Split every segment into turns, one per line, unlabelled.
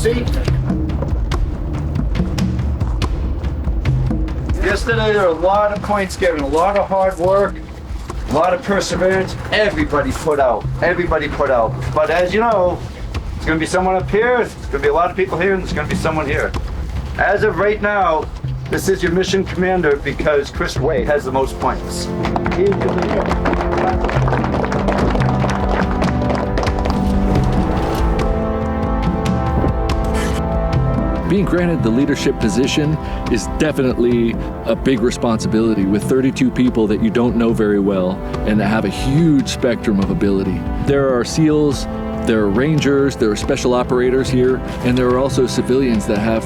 seat. Yesterday there were a lot of points given, a lot of hard work, a lot of perseverance. Everybody put out. But as you know, there's going to be someone up here, there's going to be a lot of people here, and there's going to be someone here. As of right now, this is your mission commander because Chris Wade has the most points. He's your leader.
Being granted the leadership position is definitely a big responsibility with 32 people that you don't know very well and that have a huge spectrum of ability. There are SEALs, there are Rangers, there are special operators here, and there are also civilians that have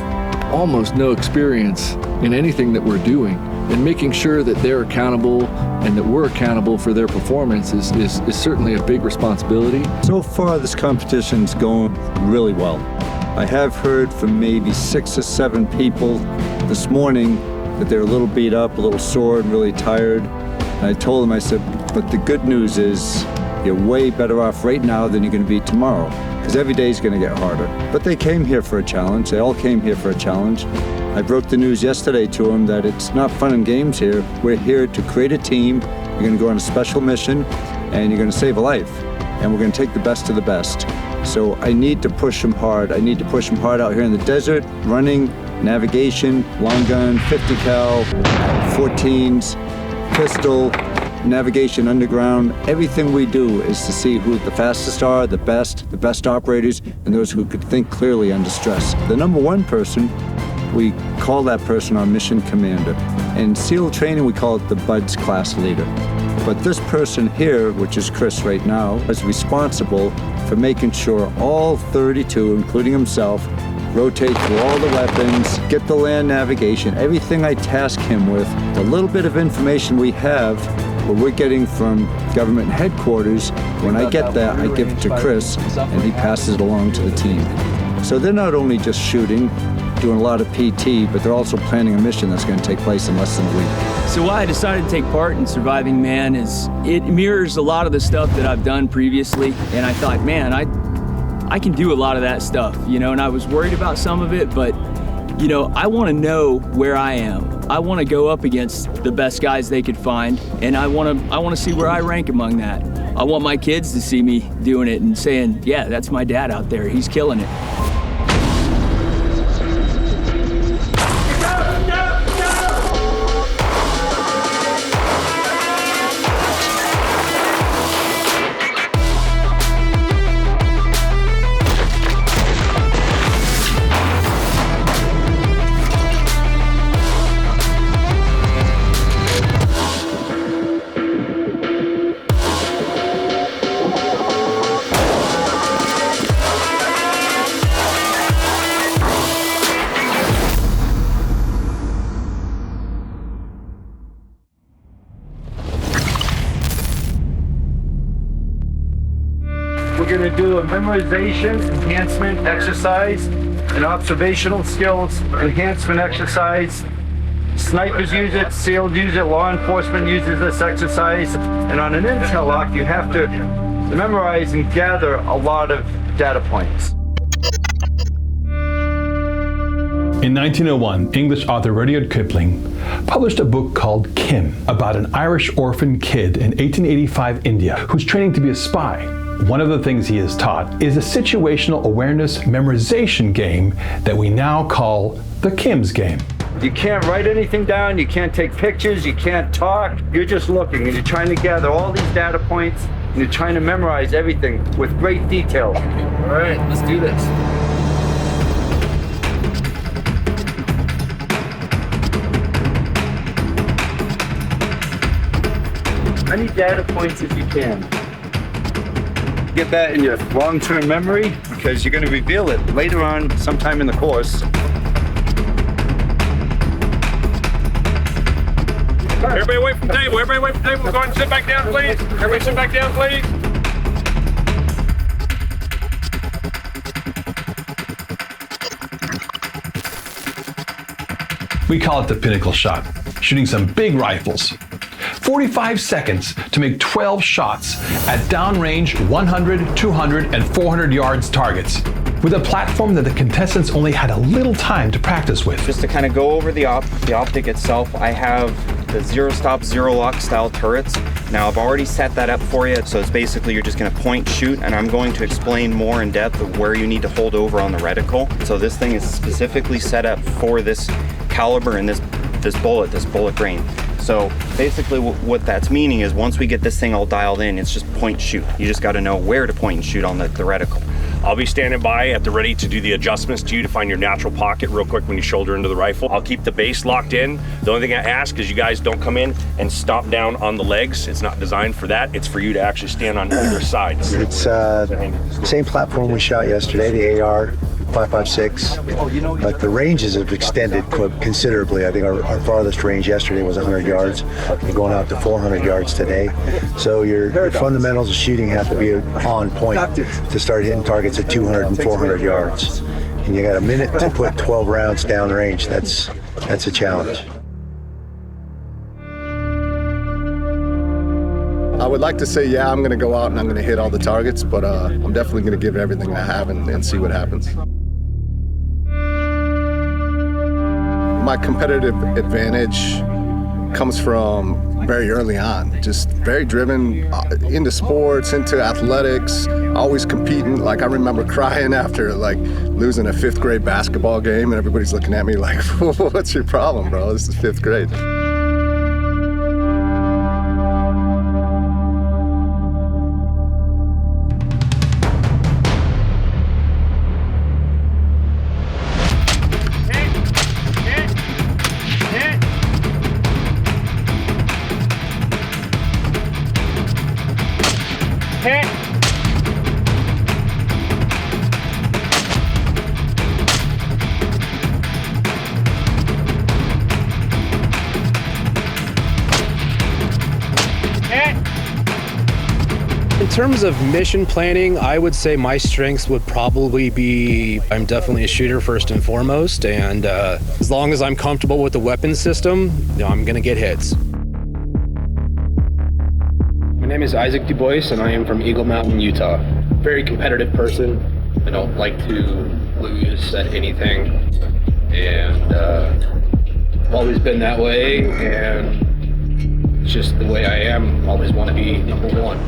almost no experience in anything that we're doing. And making sure that they're accountable and that we're accountable for their performance is certainly a big responsibility.
So far, this competition's going really well. I have heard from maybe 6 or 7 people this morning that they're a little beat up, a little sore, and really tired. And I told them, I said, but the good news is you're way better off right now than you're going to be tomorrow, because every day is going to get harder. But they came here for a challenge. They all came here for a challenge. I broke the news yesterday to them that it's not fun and games here. We're here to create a team. You're going to go on a special mission, and you're going to save a life. And we're going to take the best of the best. So I need to push them hard. I need to push them hard out here in the desert, running, navigation, long gun, 50 cal, 14s, pistol, navigation underground. Everything we do is to see who the fastest are, the best operators, and those who could think clearly under stress. The number one person, we call that person our mission commander. In SEAL training, we call it the BUDS class leader. But this person here, which is Chris right now, is responsible for making sure all 32, including himself, rotate through all the weapons, get the land navigation, everything I task him with, the little bit of information we have, what we're getting from government headquarters, when I get that, I give it to Chris, and he passes it along to the team. So they're not only just shooting, doing a lot of PT, but they're also planning a mission that's going to take place in less than a week.
So why I decided to take part in Surviving Man is it mirrors a lot of the stuff that I've done previously, and I thought, man, I can do a lot of that stuff, you know, and I was worried about some of it, but, you know, I want to know where I am. I want to go up against the best guys they could find, and I want to see where I rank among that. I want my kids to see me doing it and saying, yeah, that's my dad out there, he's killing it.
We're going to do a memorization enhancement exercise, an observational skills enhancement exercise. Snipers use it, SEALs use it, law enforcement uses this exercise. And on an intel lock, you have to memorize and gather a lot of data points.
In 1901, English author Rudyard Kipling published a book called Kim about an Irish orphan kid in 1885 India who's training to be a spy. One of the things he is taught is a situational awareness memorization game that we now call the Kim's game.
You can't write anything down, you can't take pictures, you can't talk. You're just looking and you're trying to gather all these data points and you're trying to memorize everything with great detail. All right, let's do this. Many data points as you can. Get that in your long-term memory because you're going to reveal it later on sometime in the course.
Everybody away from the table. Everybody away from the table. Go ahead and sit back down, please. Everybody sit back down, please.
We call it the Pinnacle shot, shooting some big rifles. 45 seconds to make 12 shots at downrange 100, 200, and 400 yards targets. with a platform that the contestants only had a little time to practice with.
Just to kind of go over the optic itself, I have the zero stop, zero lock style turrets. Now I've already set that up for you, so it's basically you're just going to point, shoot, and I'm going to explain more in depth of where you need to hold over on the reticle. So this thing is specifically set up for this caliber and this bullet grain. So basically what that's meaning is once we get this thing all dialed in, it's just point, shoot. You just got to know where to point and shoot on the reticle.
I'll be standing by at the ready to do the adjustments to you to find your natural pocket real quick when you shoulder into the rifle. I'll keep the base locked in. The only thing I ask is you guys don't come in and stomp down on the legs. It's not designed for that. It's for you to actually stand on either side.
It's same platform we shot yesterday, the AR 5.56, but the ranges have extended considerably. I think our farthest range yesterday was 100 yards. We're going out to 400 yards today. So your fundamentals of shooting have to be on point to start hitting targets at 200 and 400 yards. And you got a minute to put 12 rounds down range. That's a challenge.
I would like to say, yeah, I'm going to go out and I'm going to hit all the targets, but I'm definitely going to give everything I have and see what happens. My competitive advantage comes from very early on, just very driven into sports, into athletics, always competing. Like I remember crying after like losing a 5th grade basketball game and everybody's looking at me like, what's your problem, bro? This is 5th grade.
In terms of mission planning, I would say my strengths would probably be, I'm definitely a shooter first and foremost, and as long as I'm comfortable with the weapon system, I'm gonna get hits. My name is Isaac Du Bois, and I am from Eagle Mountain, Utah. Very competitive person. I don't like to lose at anything, and I've always been that way, and it's just the way I am. Always want to be number one.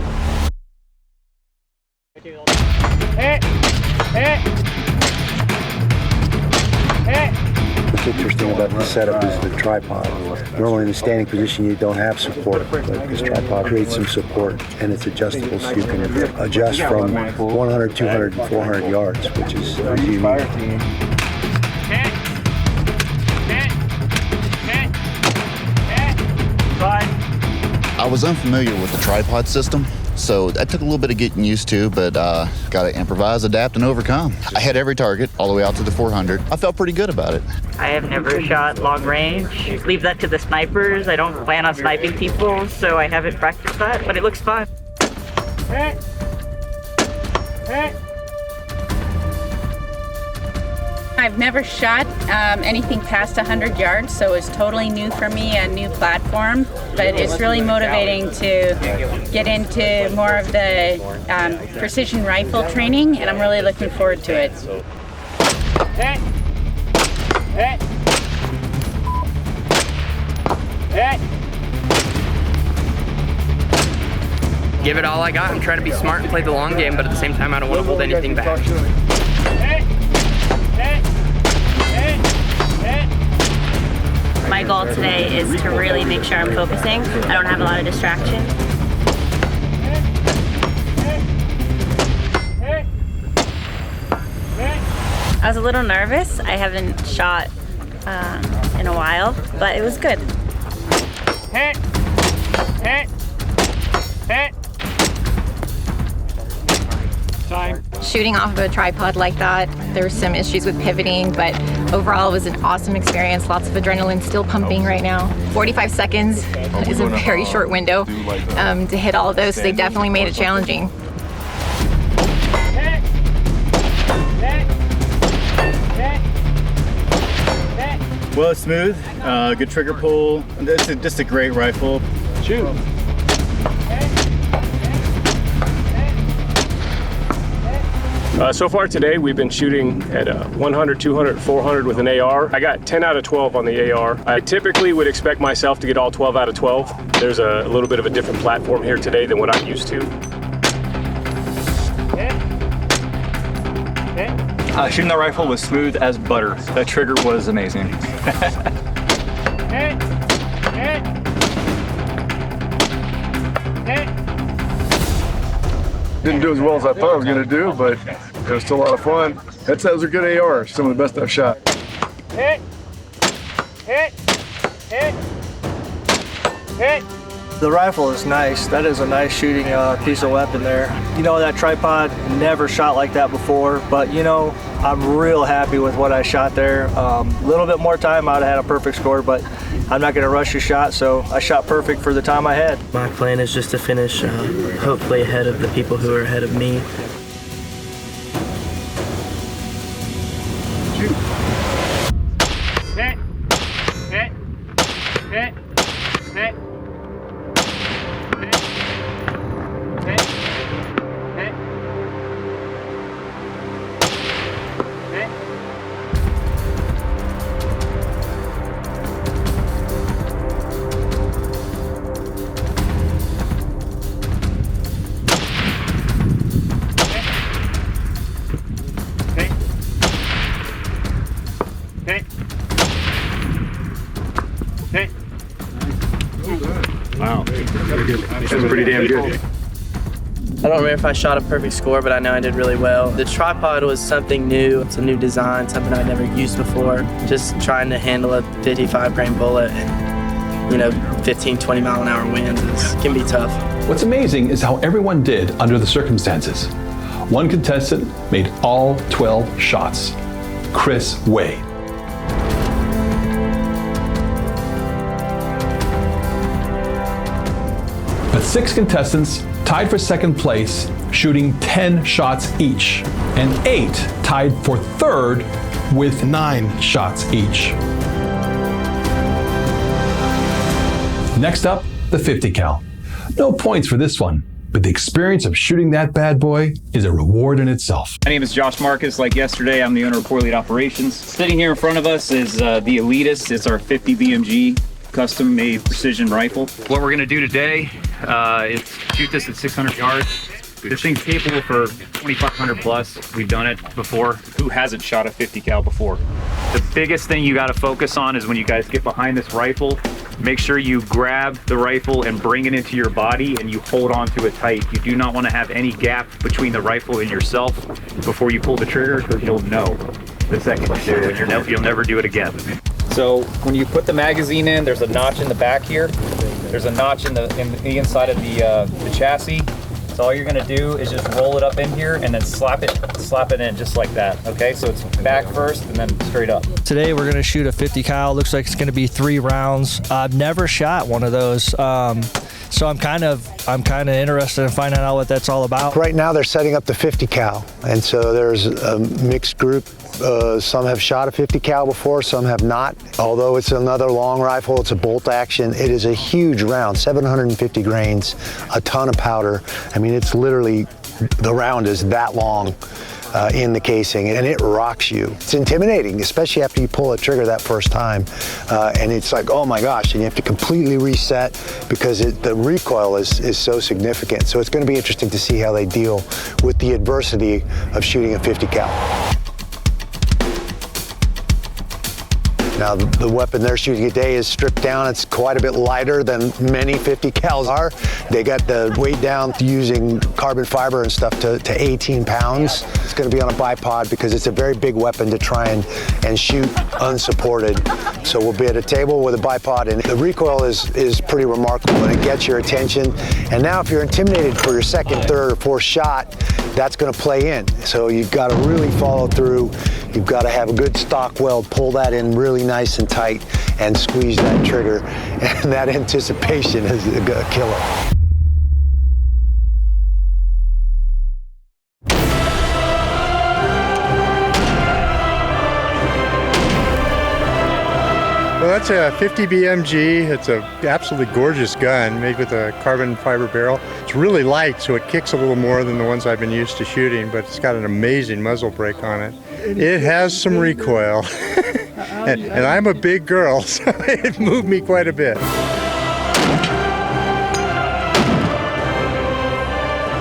What's interesting about the setup is the tripod. Normally in the standing position you don't have support, but this tripod creates some support and it's adjustable so you can adjust from 100, 200, and 400 yards, which is unique.
I was unfamiliar with the tripod system, so that took a little bit of getting used to, but got to improvise, adapt, and overcome. I hit every target all the way out to the 400. I felt pretty good about it.
I have never shot long range. Leave that to the snipers. I don't plan on sniping people, so I haven't practiced that, but it looks fun.
I've never shot anything past 100 yards, so it's totally new for me, a new platform. But it's really motivating to get into more of the precision rifle training, and I'm really looking forward to it.
Give it all I got. I'm trying to be smart and play the long game, but at the same time, I don't want to hold anything back.
My goal today is to really make sure I'm focusing. I don't have a lot of distraction. I was a little nervous. I haven't shot in a while, but it was good.
Time. Shooting off of a tripod like that, there were some issues with pivoting, but overall it was an awesome experience. Lots of adrenaline still pumping right now. 45 seconds is a very short window to hit all of those, so they definitely made it challenging.
Well, it's smooth, good trigger pull. It's just a great rifle. Shoot.
So far today, we've been shooting at 100, 200, 400 with an AR. I got 10 out of 12 on the AR. I typically would expect myself to get all 12 out of 12. There's a little bit of a different platform here today than what I'm used to.
Shooting that rifle was smooth as butter. That trigger was amazing.
Didn't do as well as I thought I was going to do, but it was still a lot of fun. That was a good AR, some of the best I've shot.
The rifle is nice. That is a nice shooting piece of weapon there. You know, that tripod never shot like that before, but you know, I'm real happy with what I shot there. A little bit more time, I'd have had a perfect score, but I'm not gonna rush a shot, so I shot perfect for the time I had.
My plan is just to finish hopefully ahead of the people who are ahead of me.
Wow, that was pretty damn good.
I don't remember if I shot a perfect score, but I know I did really well. The tripod was something new. It's a new design, something I'd never used before. Just trying to handle a 55 grain bullet and, you know, 15, 20 mile an hour winds can be tough.
What's amazing is how everyone did under the circumstances. One contestant made all 12 shots, Chris Way. But 6 contestants tied for second place, shooting 10 shots each, and 8 tied for third with 9 shots each. Next up, the 50 cal. No points for this one, but the experience of shooting that bad boy is a reward in itself.
My name is Josh Marcus. Like yesterday, I'm the owner of Core Lead Operations. Sitting here in front of us is the Elitist. It's our 50 BMG custom-made precision rifle.
What we're gonna do today is shoot this at 600 yards. This thing's capable for 2,500 plus. We've done it before.
Who hasn't shot a 50 cal before?
The biggest thing you gotta focus on is when you guys get behind this rifle, make sure you grab the rifle and bring it into your body and you hold on to it tight. You do not wanna have any gap between the rifle and yourself before you pull the trigger, because you'll know the second you do it, you'll never do it again.
So when you put the magazine in, there's a notch in the back here. There's a notch in the inside of the chassis. So all you're gonna do is just roll it up in here and then slap it in just like that. Okay, so it's back first and then straight up.
Today we're gonna shoot a 50 cal. Looks like it's gonna be 3 rounds. I've never shot one of those, so I'm kind of interested in finding out what that's all about.
Right now they're setting up the 50 cal, and so there's a mixed group. Some have shot a 50 cal before, some have not. Although it's another long rifle, it's a bolt action. It is a huge round, 750 grains, a ton of powder. I mean, it's literally, the round is that long in the casing, and it rocks you. It's intimidating, especially after you pull a trigger that first time. And it's like, oh my gosh, and you have to completely reset because the recoil is so significant. So it's gonna be interesting to see how they deal with the adversity of shooting a 50 cal. Now, the weapon they're shooting today is stripped down. It's quite a bit lighter than many 50 cals are. They got the weight down using carbon fiber and stuff to 18 pounds. It's going to be on a bipod because it's a very big weapon to try and shoot unsupported. So we'll be at a table with a bipod, and the recoil is pretty remarkable, and it gets your attention. And now if you're intimidated for your second, third, or fourth shot, that's going to play in. So you've got to really follow through. You've got to have a good stock weld, pull that in really nice and tight, and squeeze that trigger. And that anticipation is a killer.
Well, that's a 50 BMG. It's an absolutely gorgeous gun made with a carbon fiber barrel. It's really light, so it kicks a little more than the ones I've been used to shooting, but it's got an amazing muzzle brake on it. It has some recoil, and I'm a big girl, so it moved me quite a bit.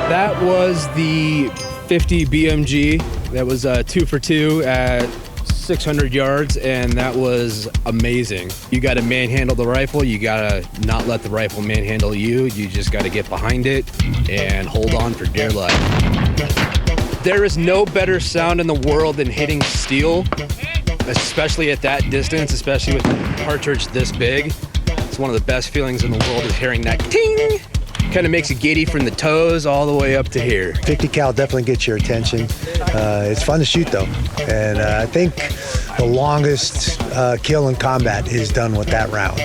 That was the 50 BMG. That was 2 for 2 at 600 yards, and that was amazing. You got to manhandle the rifle. You got to not let the rifle manhandle you. You just got to get behind it and hold on for dear life. There is no better sound in the world than hitting steel, especially at that distance, especially with a cartridge this big. It's one of the best feelings in the world is hearing that ting. Kind of makes you giddy from the toes all the way up to here.
50 cal definitely gets your attention. It's fun to shoot though, and I think the longest kill in combat is done with that round,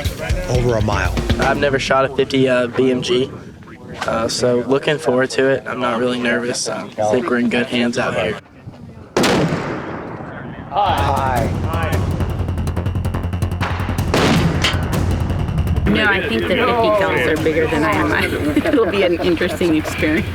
over a mile.
I've never shot a 50 BMG, so looking forward to it. I'm not really nervous. I think we're in good hands out here.
Hi.
No, I think the 50 cals are bigger than I am. It'll be an interesting experience.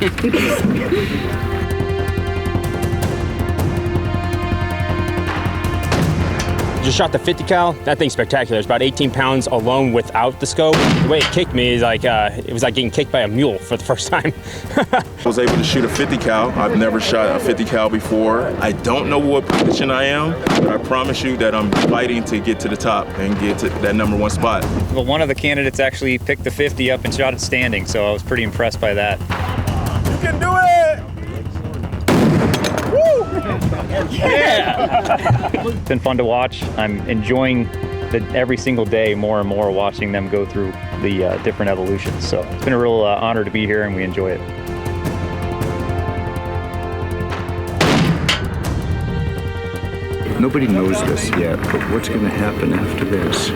Just shot the 50 cal. That thing's spectacular. It's about 18 pounds alone without the scope. The way it kicked me is like, it was like getting kicked by a mule for the first time.
I was able to shoot a 50 cal. I've never shot a 50 cal before. I don't know what position I am, but I promise you that I'm fighting to get to the top and get to that #1 spot.
Well, one of the candidates actually picked the 50 up and shot it standing, so I was pretty impressed by that.
You can do it! Woo!
Yeah! It's been fun to watch. I'm enjoying every single day more and more watching them go through the different evolutions. So it's been a real honor to be here, and we enjoy it.
Nobody knows this yet, but what's going to happen after this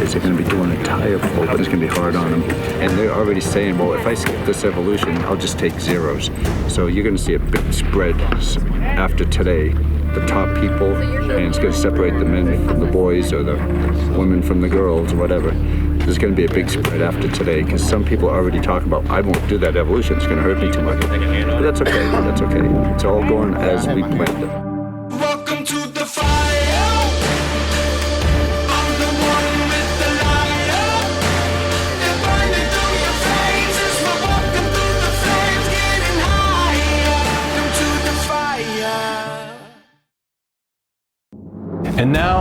is they're going to be doing a tire flow, but it's going to be hard on them. And they're already saying, well, if I skip this evolution, I'll just take zeros. So you're going to see a big spread after today. The top people, and it's going to separate the men from the boys or the women from the girls or whatever. There's going to be a big spread after today because some people are already talking about, I won't do that evolution, it's going to hurt me too much. But that's okay, that's okay. It's all going as we planned it.
Welcome to the fire. I'm the one with the liar. They're burning through your veins as we're walking through the flames, getting higher. Welcome to the fire.
And now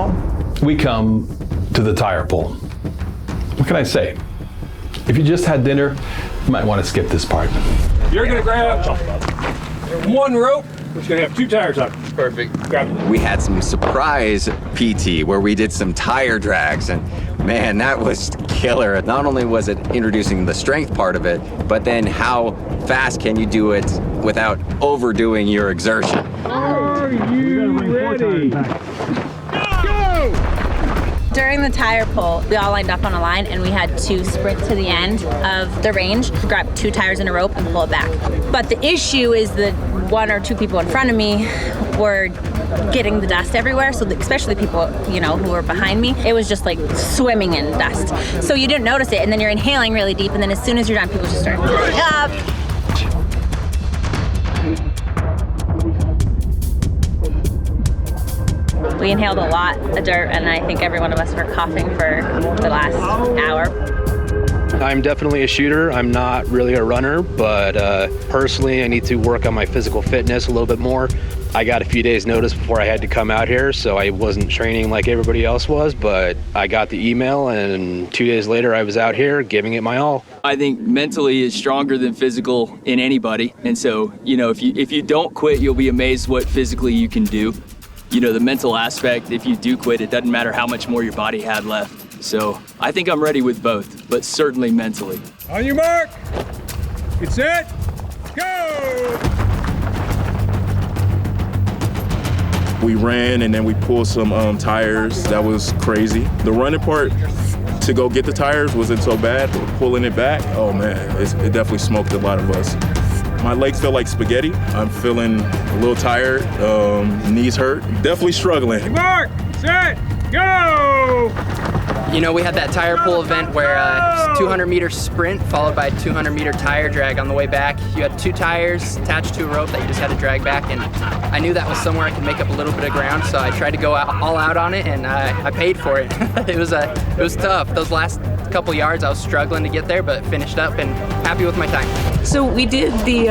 we come to the tire pull. What can I say? If you just had dinner, you might want to skip this part.
You're gonna grab one rope, which is gonna have 2 tires on it. Perfect. Grab it.
We had some surprise PT where we did some tire drags, and man, that was killer. Not only was it introducing the strength part of it, but then how fast can you do it without overdoing your exertion?
Are you ready?
During the tire pull, we all lined up on a line and we had to sprint to the end of the range, grab 2 tires in a rope and pull it back. But the issue is that 1 or 2 people in front of me were getting the dust everywhere. So especially the people, who were behind me, it was just like swimming in dust. So you didn't notice it, and then you're inhaling really deep, and then as soon as you're done, people just start up. We inhaled a lot of dirt, and I think every one of us were coughing for the last hour.
I'm definitely a shooter. I'm not really a runner, but personally, I need to work on my physical fitness a little bit more. I got a few days notice before I had to come out here, so I wasn't training like everybody else was, but I got the email, and 2 days later, I was out here giving it my all.
I think mentally is stronger than physical in anybody, and so, if you don't quit, you'll be amazed what physically you can do. The mental aspect, if you do quit, it doesn't matter how much more your body had left. So I think I'm ready with both, but certainly mentally.
On your mark, get set, go!
We ran and then we pulled some tires. That was crazy. The running part to go get the tires wasn't so bad, but pulling it back, oh man, it definitely smoked a lot of us. My legs feel like spaghetti. I'm feeling a little tired, knees hurt. Definitely struggling.
Mark, set, go!
You know, we had that tire pull event where 200-meter sprint followed by a 200-meter tire drag on the way back. You had 2 tires attached to a rope that you just had to drag back, and I knew that was somewhere I could make up a little bit of ground, so I tried to go all out on it, and I paid for it. It was tough. Those last couple yards I was struggling to get there, but finished up and happy with my time.
So we did the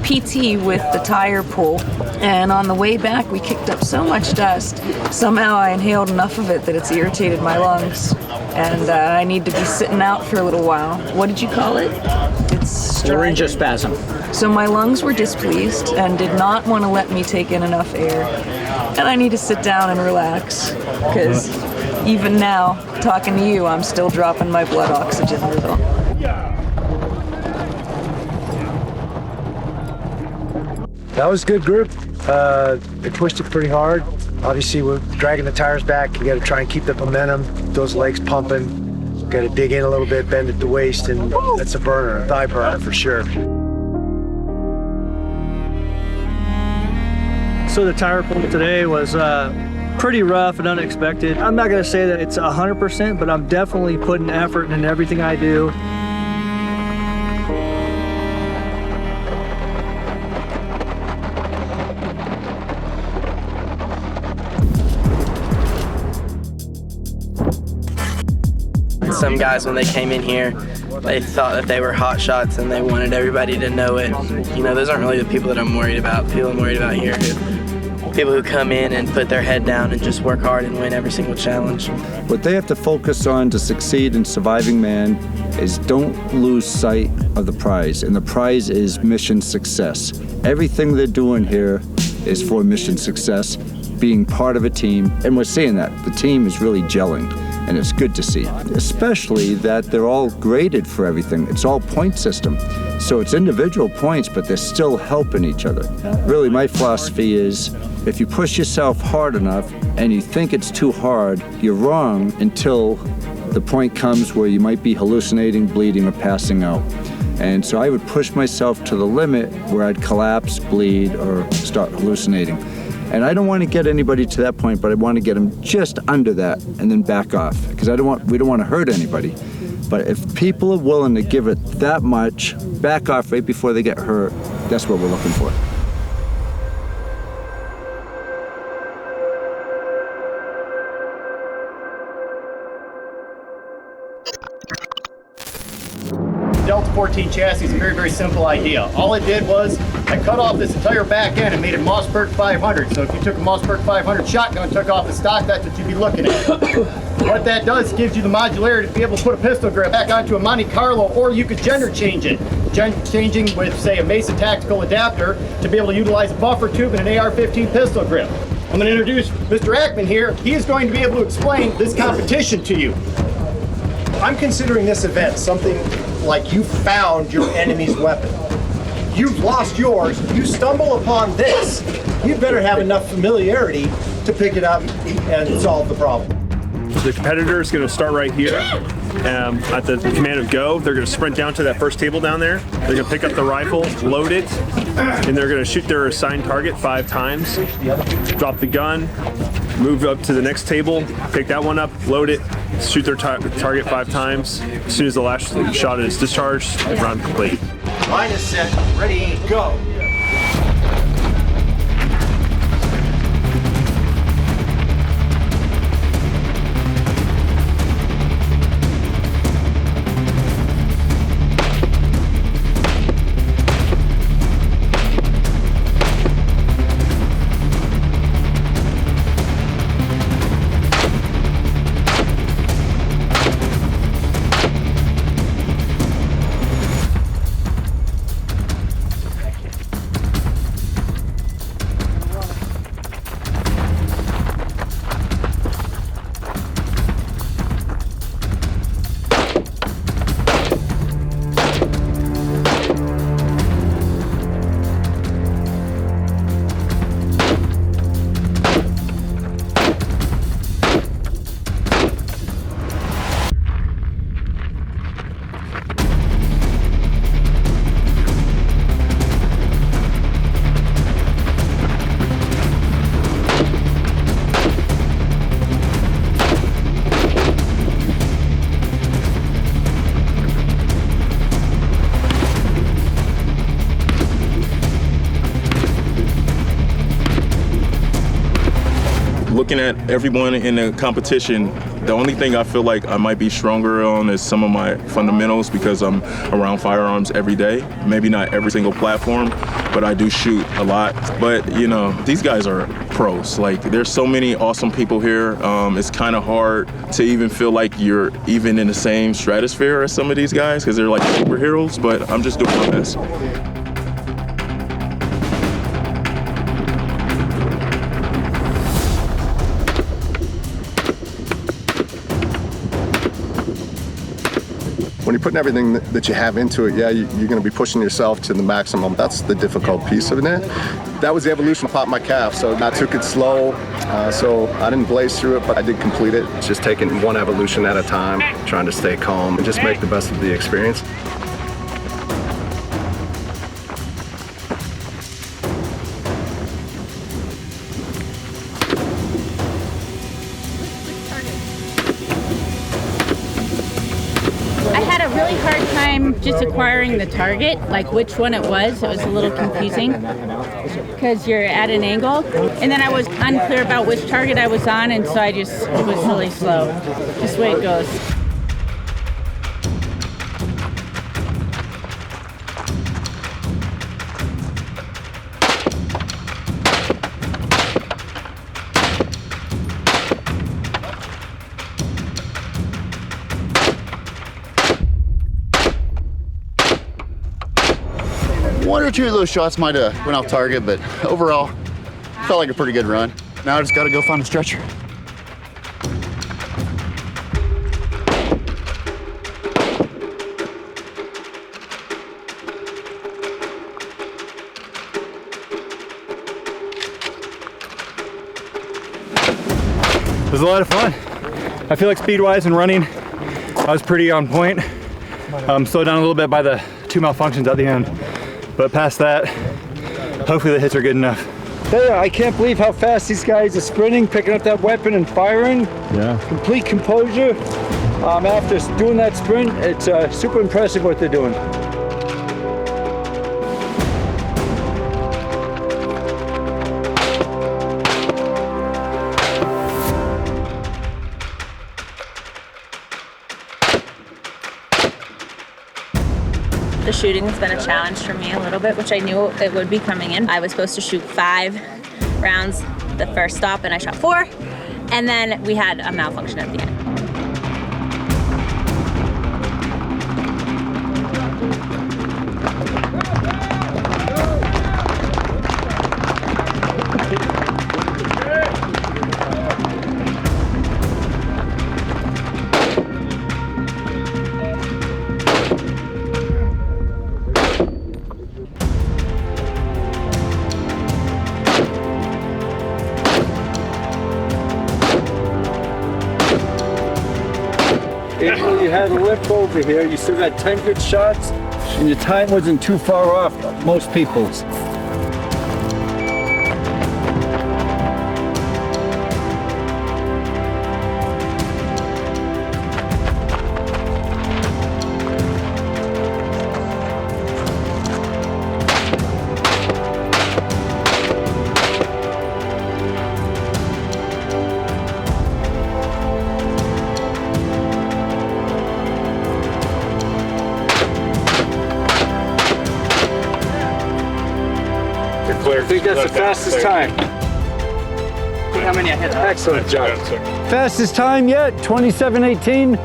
PT with the tire pull, and on the way back we kicked up so much dust. Somehow I inhaled enough of it that it's irritated my lungs, and I need to be sitting out for a little while. What did you call it? It's
laryngospasm.
So my lungs were displeased and did not want to let me take in enough air, and I need to sit down and relax, because even now, talking to you, I'm still dropping my blood oxygen a little.
That was a good group. They pushed it pretty hard. Obviously, we're dragging the tires back. You got to try and keep the momentum, those legs pumping. Got to dig in a little bit, bend at the waist, and that's a burner, a thigh burner for sure.
So the tire pull today was pretty rough and unexpected. I'm not going to say that it's 100%, but I'm definitely putting effort in everything I do.
Some guys, when they came in here, they thought that they were hot shots and they wanted everybody to know it. You know, those aren't really the people that I'm worried about. People I'm worried about here are people who come in and put their head down and just work hard and win every single challenge.
What they have to focus on to succeed in surviving man is don't lose sight of the prize, and the prize is mission success. Everything they're doing here is for mission success, being part of a team, and we're seeing that. The team is really gelling. And it's good to see, especially that they're all graded for everything. It's all point system. So it's individual points, but they're still helping each other. Really, my philosophy is if you push yourself hard enough and you think it's too hard, you're wrong until the point comes where you might be hallucinating, bleeding, or passing out. And so I would push myself to the limit where I'd collapse, bleed, or start hallucinating. And I don't want to get anybody to that point, but I want to get them just under that and then back off, because we don't want to hurt anybody. But if people are willing to give it that much, back off right before they get hurt, that's what we're looking for.
Delta 14 chassis is a very, very simple idea. All it did was I cut off this entire back end and made it Mossberg 500. So if you took a Mossberg 500 shotgun and took off the stock, that's what you'd be looking at. What that does gives you the modularity to be able to put a pistol grip back onto a Monte Carlo, or you could gender change it. Changing with, say, a Mesa tactical adapter to be able to utilize a buffer tube and an AR-15 pistol grip. I'm going to introduce Mr. Ackman here. He is going to be able to explain this competition to you.
I'm considering this event something like you found your enemy's weapon. You've lost yours, you stumble upon this. You better have enough familiarity to pick it up and solve the problem.
The competitor is going to start right here. At the command of go, they're going to sprint down to that first table down there. They're going to pick up the rifle, load it, and they're going to shoot their assigned target 5 times. Drop the gun, move up to the next table, pick that one up, load it, shoot their target 5 times. As soon as the last shot is discharged, round complete.
Line is set, ready, go.
looking at everyone in the competition, the only thing I feel like I might be stronger on is some of my fundamentals because I'm around firearms every day. Maybe not every single platform, but I do shoot a lot. But you know, these guys are pros. Like, there's so many awesome people here. It's kind of hard to even feel like you're even in the same stratosphere as some of these guys because they're like superheroes, but I'm just doing my best.
When you're putting everything that you have into it, yeah, you're going to be pushing yourself to the maximum. That's the difficult piece of it. That was the evolution of Pop My Calf, so I took it slow, so I didn't blaze through it, but I did complete it. It's just taking one evolution at a time, trying to stay calm and just make the best of the experience.
I had a really hard time just acquiring the target, like which one it was. It was a little confusing because you're at an angle. And then I was unclear about which target I was on, and so it was really slow. Just the way it goes.
One or two of those shots might have went off target, but overall, felt like a pretty good run. Now I just got to go find a stretcher.
It was a lot of fun. I feel like speed-wise and running, I was pretty on point. Slowed down a little bit by the 2 malfunctions at the end. But past that, hopefully the hits are good enough.
I can't believe how fast these guys are sprinting, picking up that weapon and firing.
Yeah.
Complete composure. After doing that sprint, it's super impressive what they're doing.
The shooting has been a challenge for me a little bit, which I knew it would be coming in. I was supposed to shoot 5 rounds the first stop, and I shot 4, and then we had a malfunction at the end.
Even you had a lip over here, you still got 10 good shots, and your time wasn't too far off most people's.
Clear.
I think that's the fastest time.
See how many I hit.
Excellent job. Fastest time yet, 27:18.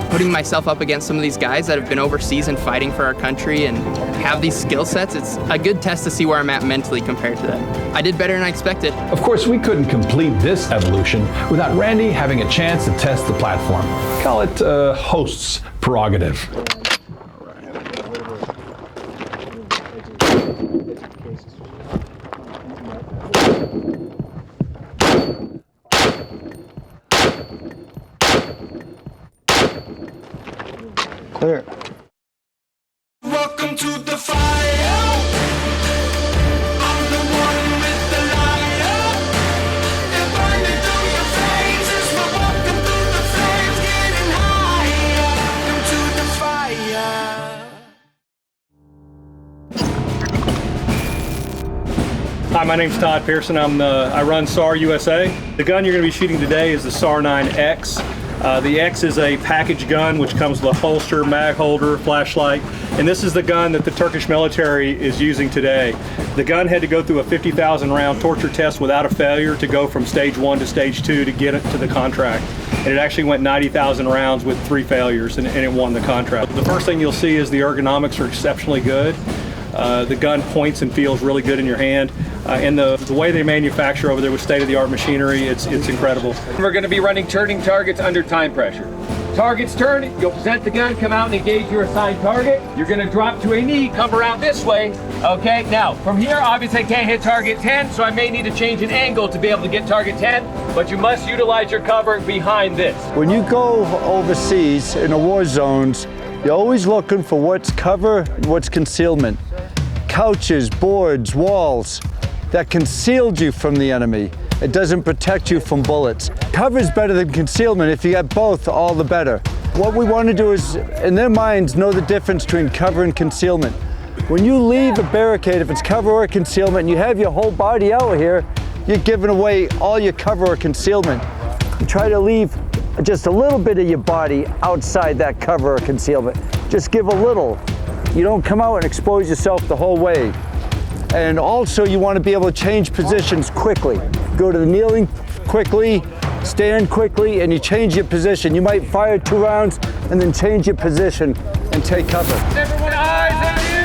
Putting myself up against some of these guys that have been overseas and fighting for our country and have these skill sets, it's a good test to see where I'm at mentally compared to them. I did better than I expected.
Of course, we couldn't complete this evolution without Randy having a chance to test the platform. Call it host's prerogative.
Clear.
Welcome to the fire. I'm the one with the lighter. They're burning through your veins as we're walking through the flames, getting higher. Welcome to the fire.
my name's Todd Pearson. I run SAR USA. The gun you're going to be shooting today is the SAR 9X. The X is a package gun which comes with a holster, mag holder, flashlight, and this is the gun that the Turkish military is using today. The gun had to go through a 50,000 round torture test without a failure to go from stage 1 to stage 2 to get it to the contract. And it actually went 90,000 rounds with 3 failures, and it won the contract. The first thing you'll see is the ergonomics are exceptionally good. The gun points and feels really good in your hand. And the way they manufacture over there with state-of-the-art machinery, it's incredible.
We're going to be running turning targets under time pressure. Targets turn, you'll present the gun, come out and engage your assigned target. You're going to drop to a knee, come around this way. Okay, now from here, obviously I can't hit target 10, so I may need to change an angle to be able to get target 10, but you must utilize your cover behind this.
When you go overseas in the war zones, you're always looking for what's cover and what's concealment. Couches, boards, walls that concealed you from the enemy. It doesn't protect you from bullets. Cover is better than concealment. If you get both, all the better. What we want to do is, in their minds, know the difference between cover and concealment. When you leave a barricade, if it's cover or concealment, and you have your whole body out here, you're giving away all your cover or concealment. You try to leave just a little bit of your body outside that cover or concealment. Just give a little. You don't come out and expose yourself the whole way. And also you want to be able to change positions quickly. Go to the kneeling quickly, stand quickly, and you change your position. You might fire 2 rounds and then change your position and take cover.
Everyone, eyes on you.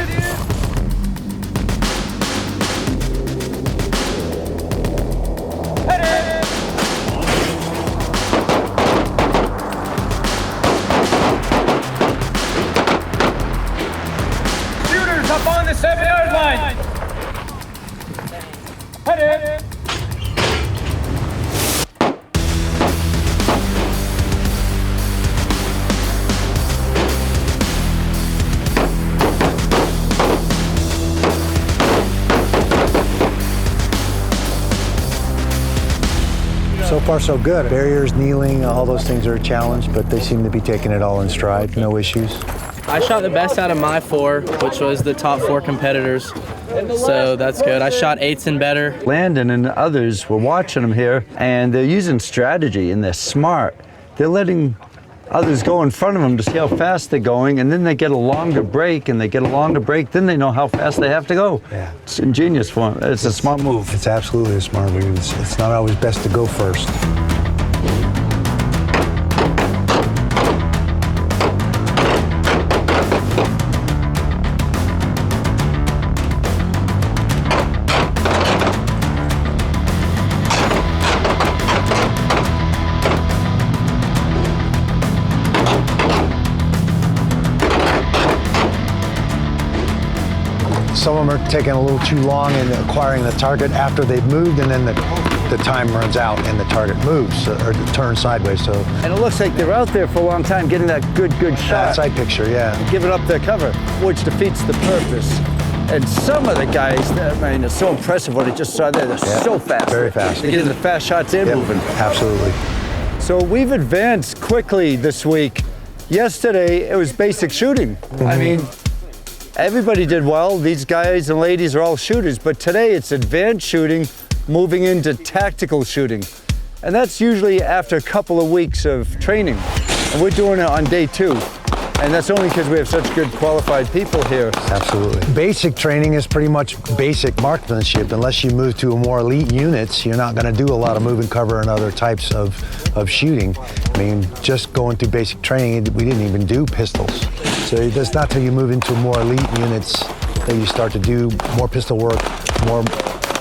Shooters up on the 7-yard line. Headed.
So far, so good. Barriers, kneeling, all those things are a challenge, but they seem to be taking it all in stride. No issues.
I shot the best out of my 4, which was the top 4 competitors. So that's good. I shot 8s and better.
Landon and others were watching them here, and they're using strategy, and they're smart. They're letting others go in front of them to see how fast they're going, and then they get a longer break, and they get a longer break, then they know how fast they have to go.
Yeah.
It's ingenious for them. It's a smart move.
It's absolutely a smart move. It's not always best to go first. Some of them are taking a little too long in acquiring the target after they've moved, and then the time runs out and the target moves or turns sideways. So,
and it looks like they're out there for a long time getting that good shot.
Side picture, yeah.
Giving up their cover, which defeats the purpose. And some of the guys, I mean, it's so impressive what I just saw there. They're so fast.
Very fast.
They're getting the fast shots and moving.
Absolutely.
So we've advanced quickly this week. Yesterday, it was basic shooting. I mean, everybody did well. These guys and ladies are all shooters, but today it's advanced shooting, moving into tactical shooting. And that's usually after a couple of weeks of training. And we're doing it on day 2. And that's only because we have such good qualified people here.
Absolutely. Basic training is pretty much basic marksmanship. Unless you move to a more elite units, you're not going to do a lot of moving cover and other types of shooting. I mean, just going through basic training, we didn't even do pistols. So it's not till you move into more elite units that you start to do more pistol work, more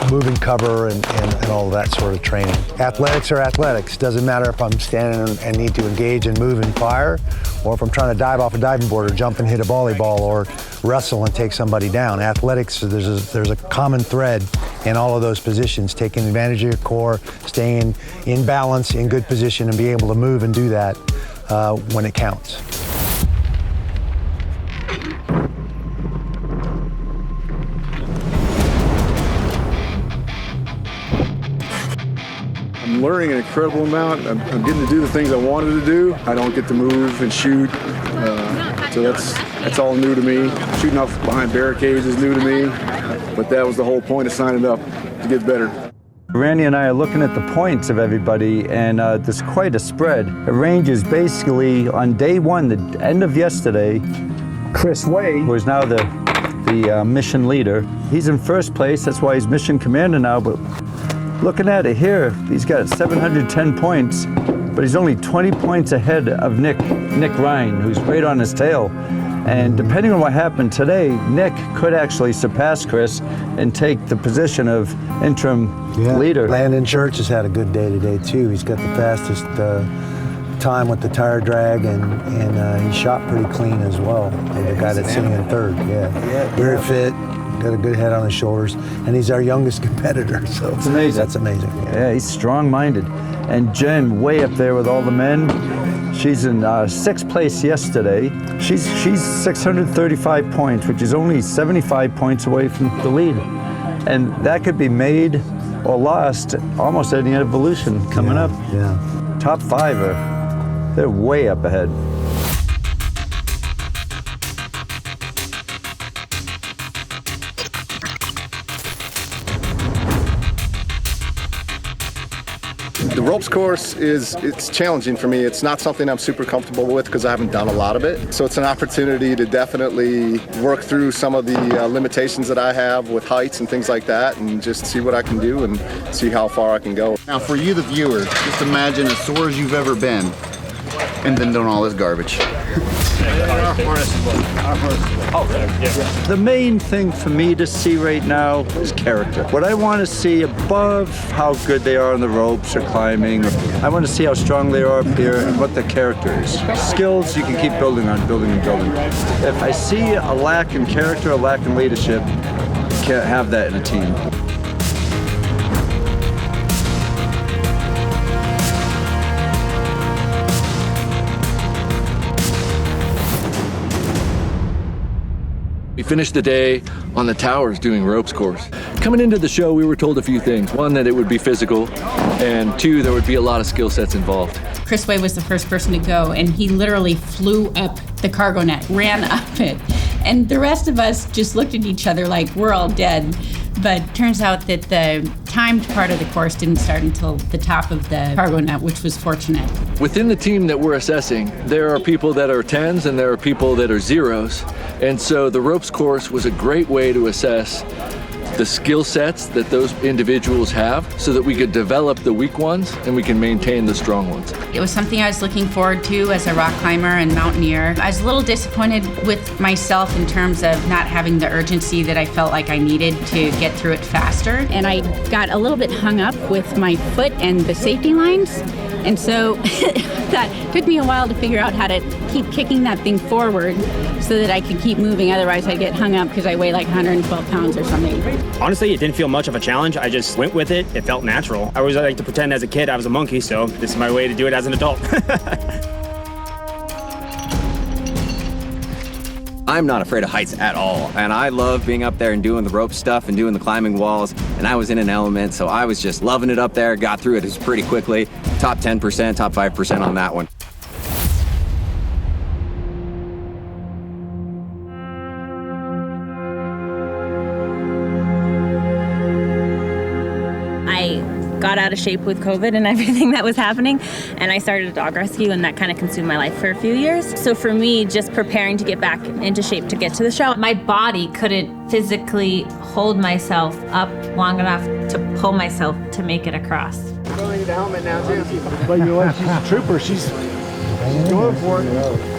moving cover and all that sort of training. Athletics are athletics. Doesn't matter if I'm standing and need to engage and move and fire, or if I'm trying to dive off a diving board or jump and hit a volleyball or wrestle and take somebody down. Athletics, there's a common thread in all of those positions, taking advantage of your core, staying in balance, in good position, and being able to move and do that when it counts.
I'm learning an incredible amount. I'm getting to do the things I wanted to do. I don't get to move and shoot, so that's all new to me. Shooting off behind barricades is new to me, but that was the whole point of signing up, to get better.
Randy and I are looking at the points of everybody, and there's quite a spread. It ranges basically on day one, the end of yesterday. Chris Way, who is now the mission leader, he's in first place. That's why he's mission commander now. But looking at it here, he's got 710 points, but he's only 20 points ahead of Nick Ryan, who's right on his tail. And depending on what happened today, Nick could actually surpass Chris and take the position of interim leader.
Landon Church has had a good day today too. He's got the fastest time with the tire drag, and he shot pretty clean as well. The guy that's sitting in third, very fit, got a good head on his shoulders, and he's our youngest competitor. So it's amazing. That's amazing.
Yeah, he's strong-minded. And Jen, way up there with all the men. She's in sixth place yesterday. She's 635 points, which is only 75 points away from the lead. And that could be made or lost almost any evolution coming up.
Yeah.
Top 5 they're way up ahead.
The ropes course it's challenging for me. It's not something I'm super comfortable with because I haven't done a lot of it. So it's an opportunity to definitely work through some of the limitations that I have with heights and things like that, and just see what I can do and see how far I can go.
Now for you, the viewer, just imagine as sore as you've ever been and then doing all this garbage.
The main thing for me to see right now is character. What I want to see above how good they are on the ropes or climbing, I want to see how strong they are up here and what their character is. Skills you can keep building on, building and building. If I see a lack in character, a lack in leadership, you can't have that in a team.
We finished the day on the towers doing ropes course. Coming into the show, we were told a few things. One, that it would be physical, and two, there would be a lot of skill sets involved.
Chris Way was the first person to go, and he literally flew up the cargo net, ran up it. And the rest of us just looked at each other like we're all dead. But turns out that the timed part of the course didn't start until the top of the cargo net, which was fortunate.
Within the team that we're assessing, there are people that are 10s and there are people that are 0s. And so the ropes course was a great way to assess the skill sets that those individuals have so that we could develop the weak ones and we can maintain the strong ones.
It was something I was looking forward to as a rock climber and mountaineer. I was a little disappointed with myself in terms of not having the urgency that I felt like I needed to get through it faster. And I got a little bit hung up with my foot and the safety lines. And so that took me a while to figure out how to keep kicking that thing forward so that I could keep moving. Otherwise, I'd get hung up because I weigh like 112 pounds or something.
Honestly, it didn't feel much of a challenge. I just went with it. It felt natural. I always like to pretend as a kid I was a monkey, so this is my way to do it as an adult.
I'm not afraid of heights at all, and I love being up there and doing the rope stuff and doing the climbing walls, and I was in an element, so I was just loving it up there, got through it pretty quickly. Top 10%, top 5% on that one.
Got out of shape with COVID and everything that was happening, and I started a dog rescue, and that kind of consumed my life for a few years. So for me, just preparing to get back into shape to get to the show, my body couldn't physically hold myself up long enough to pull myself to make it across.
Throwing the helmet now too. But you know what? She's a trooper. She's going for it.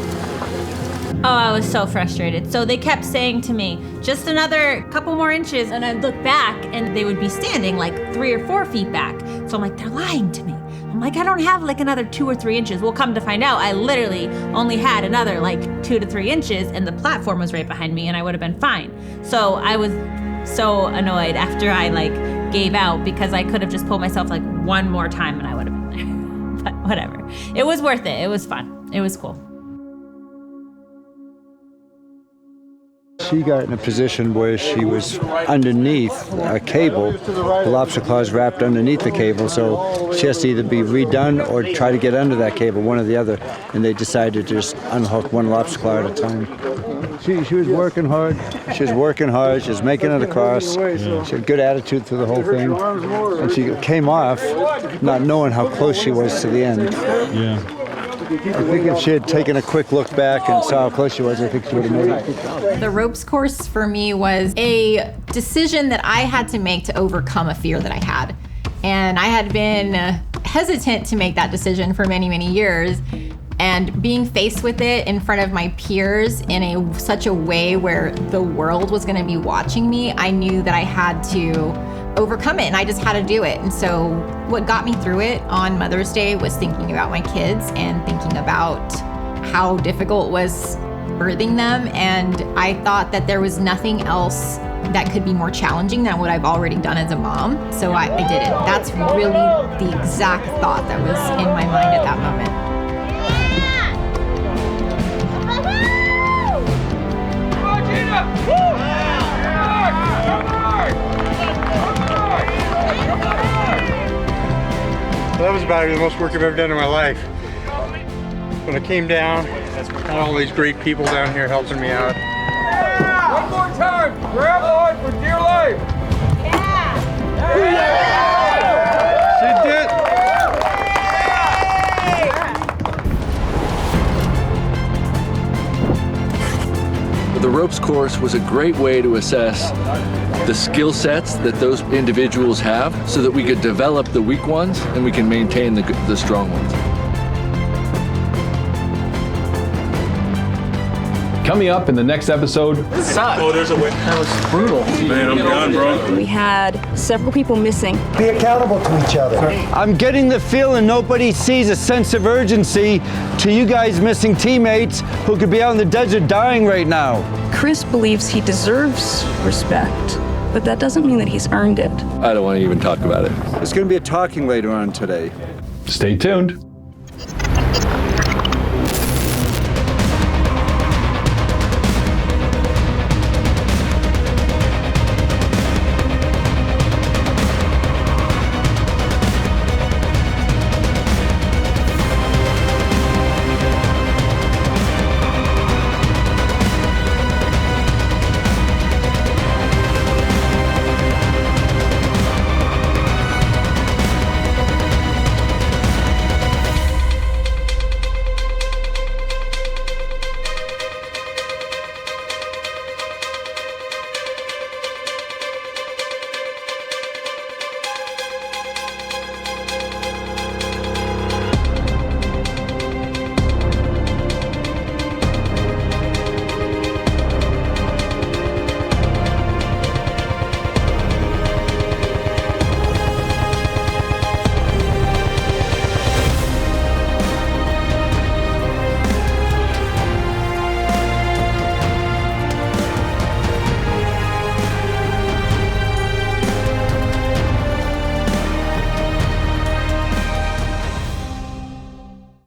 Oh, I was so frustrated. So they kept saying to me, just another couple more inches, and I'd look back and they would be standing like 3 or 4 feet back. So I'm like, they're lying to me. I'm like, I don't have like another 2 or 3 inches. We'll come to find out, I literally only had another like 2 to 3 inches, and the platform was right behind me and I would have been fine. So I was so annoyed after I like gave out because I could have just pulled myself like one more time and I would have been there. But whatever. It was worth it. It was fun. It was cool.
She got in a position where she was underneath a cable. The lobster claw is wrapped underneath the cable, so she has to either be redone or try to get under that cable, one or the other. And they decided to just unhook one lobster claw at a time. She was working hard. She was working hard. She was making it across. She had good attitude through the whole thing. And she came off not knowing how close she was to the end.
Yeah.
I think if she had taken a quick look back and saw how close she was, I think she would have made it.
The ropes course for me was a decision that I had to make to overcome a fear that I had. And I had been hesitant to make that decision for many, many years. And being faced with it in front of my peers in such a way where the world was going to be watching me, I knew that I had to overcome it, and I just had to do it. And so what got me through it on Mother's Day was thinking about my kids and thinking about how difficult it was birthing them. And I thought that there was nothing else that could be more challenging than what I've already done as a mom. So I did it. That's really the exact thought that was in my mind at that moment.
That was about the most work I've ever done in my life. When I came down, had all these great people down here helping me out.
One more time, grab on for dear life.
She did.
The ropes course was a great way to assess the skill sets that those individuals have so that we could develop the weak ones and we can maintain the strong ones.
Coming up in the next episode.
Oh, there's a way.
That was brutal.
Man, I'm done, bro.
We had several people missing.
Be accountable to each other.
I'm getting the feeling nobody sees a sense of urgency to you guys missing teammates who could be out in the desert dying right now.
Chris believes he deserves respect, but that doesn't mean that he's earned it.
I don't want to even talk about it.
There's going to be a talking later on today.
Stay tuned.